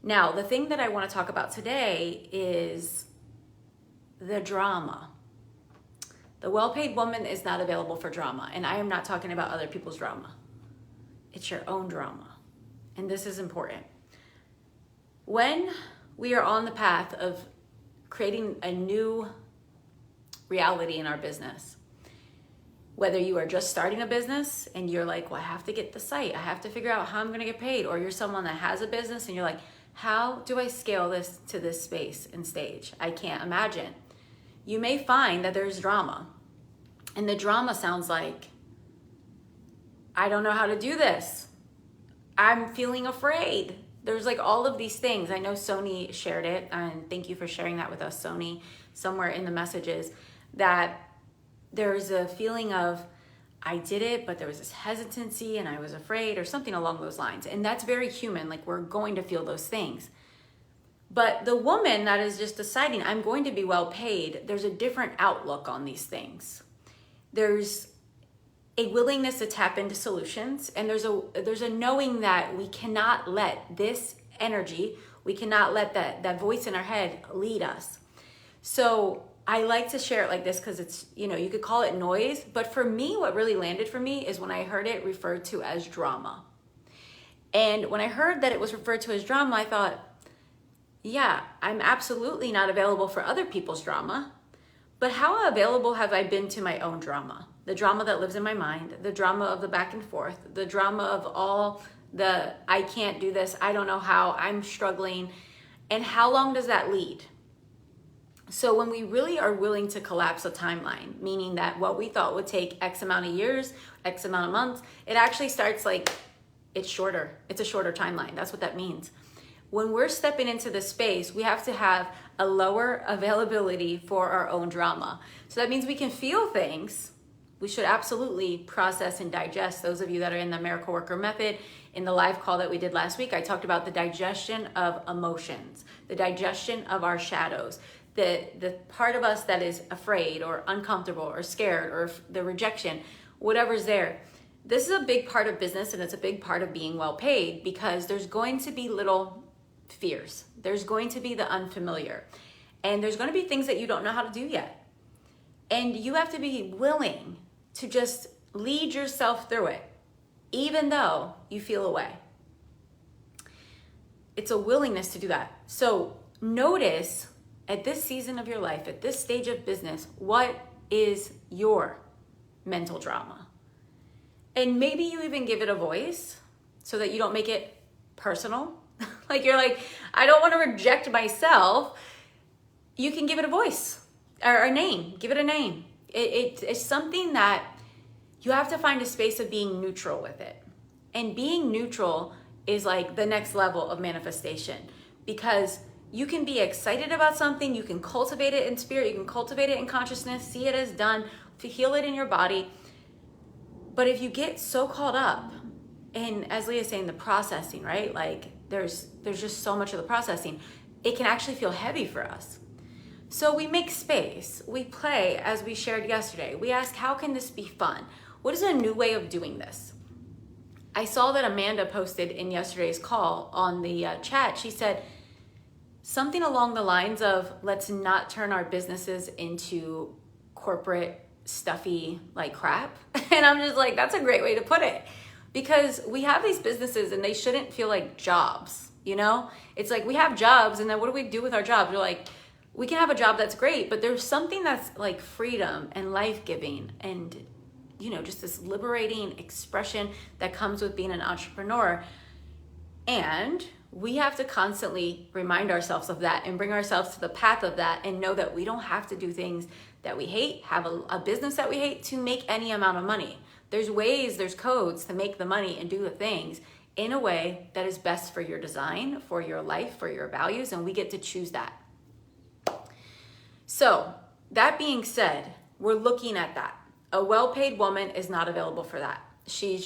Now, the thing that I want to talk about today is the drama. The well-paid woman is not available for drama, and I am not talking about other people's drama. It's your own drama, and this is important. When we are on the path of creating a new reality in our business, whether you are just starting a business and you're like, well, I have to get the site, I have to figure out how I'm going to get paid, or you're someone that has a business and you're like, how do I scale this to this space and stage? I can't imagine. You may find that there's drama, and the drama sounds like, I don't know how to do this. I'm feeling afraid. There's like all of these things. I know Sony shared it, and thank you for sharing that with us, Sony, somewhere in the messages, that there's a feeling of, I did it, but there was this hesitancy and I was afraid, or something along those lines. And that's very human. Like, we're going to feel those things. But the woman that is just deciding, I'm going to be well paid, there's a different outlook on these things. There's a willingness to tap into solutions, and there's a knowing that we cannot let this energy, we cannot let that voice in our head lead us. So I like to share it like this because it's, you could call it noise, but for me, what really landed for me is when I heard it referred to as drama. And when I heard that it was referred to as drama, I thought, yeah, I'm absolutely not available for other people's drama, but how available have I been to my own drama? The drama that lives in my mind, the drama of the back and forth, the drama of all the, I can't do this, I don't know how, I'm struggling. And how long does that lead? So when we really are willing to collapse a timeline, meaning that what we thought would take X amount of years, X amount of months, it actually starts like, it's shorter. It's a shorter timeline. That's what that means. When we're stepping into this space, we have to have a lower availability for our own drama. So that means we can feel things. We should absolutely process and digest. Those of you that are in the Miracle Worker Method, in the live call that we did last week, I talked about the digestion of emotions, the digestion of our shadows, the part of us that is afraid or uncomfortable or scared, or the rejection, whatever's there. This is a big part of business, and it's a big part of being well paid, because there's going to be little fears. There's going to be the unfamiliar, and there's going to be things that you don't know how to do yet. And you have to be willing to just lead yourself through it, even though you feel away. It's a willingness to do that. So notice at this season of your life, at this stage of business, what is your mental drama? And maybe you even give it a voice so that you don't make it personal. Like, you're like, I don't want to reject myself. You can give it a voice or a name. Give it a name. It's something that you have to find a space of being neutral with it. And being neutral is like the next level of manifestation, because you can be excited about something. You can cultivate it in spirit. You can cultivate it in consciousness, see it as done, feel it in your body. But if you get so caught up in, as Leah's saying, the processing, right? Like, there's just so much of the processing. It can actually feel heavy for us. So we make space. We play, as we shared yesterday. We ask, how can this be fun? What is a new way of doing this? I saw that Amanda posted in yesterday's call on the chat. She said something along the lines of, let's not turn our businesses into corporate stuffy like crap. And I'm just like, that's a great way to put it, because we have these businesses and they shouldn't feel like jobs. It's like we have jobs, and then what do we do with our jobs? We're like, we can have a job that's great, but there's something that's like freedom and life-giving and just this liberating expression that comes with being an entrepreneur. And we have to constantly remind ourselves of that and bring ourselves to the path of that, and know that we don't have to do things that we hate, have a business that we hate, to make any amount of money. There's ways, there's codes to make the money and do the things in a way that is best for your design, for your life, for your values, and we get to choose that. So that being said, we're looking at that. A well-paid woman is not available for that. She's